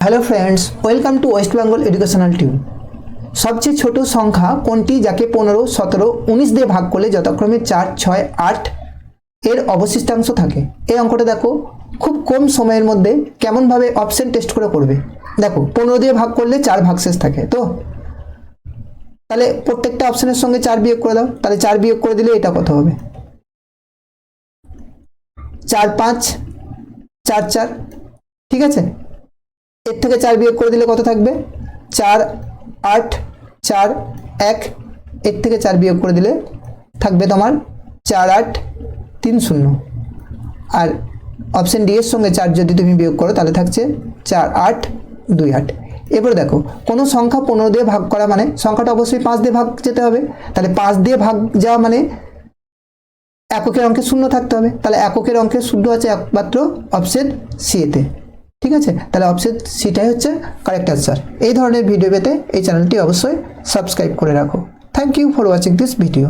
Hello friends, welcome to West Bengal educational tube. সবচেয়ে ছোট সংখ্যা কোনটি যাকে 15, 17, 19 দিয়ে ভাগ করলে যথাক্রমে 4, 6, 8 এর অবশিষ্টাংশ থাকে? এই অঙ্কটা দেখো খুব কম সময়ের মধ্যে কেমনভাবে অপশন টেস্ট করে করবে। দেখো 15 দিয়ে ভাগ করলে 4 ভাগশেষ থাকে, তো তাহলে প্রত্যেকটা অপশনের সঙ্গে 4 বিয়োগ করে দাও। তাহলে 4 বিয়োগ করে দিলে এটা কত হবে? 4, 5, 4, 4। ঠিক আছে, এর থেকে 4 বিয়োগ করে দিলে কত থাকবে? 4, 8, 4, 1। এর থেকে 4 বিয়োগ করে দিলে থাকবে তোমার 4, 8, 3, 0। আর অপশন ডি এর সঙ্গে 4 যদি তুমি বিয়োগ করো তাহলে থাকছে 4, 8, 2, 8। এরপর দেখো কোনো সংখ্যা 15 দিয়ে ভাগ করা মানে সংখ্যাটা অবশ্যই 5 দিয়ে ভাগ যেতে হবে। তাহলে 5 দিয়ে ভাগ যাওয়া মানে এককের অঙ্কে শূন্য থাকতে হবে। তাহলে এককের অঙ্কে শূন্য আছে একমাত্র অপশন সি এতে। ঠিক আছে, তাহলে অপশন সিটাই হচ্ছে কারেক্ট অ্যান্সার। এই ধরনের ভিডিও পেতে এই চ্যানেলটি অবশ্যই সাবস্ক্রাইব করে রাখো। Thank you for watching this video.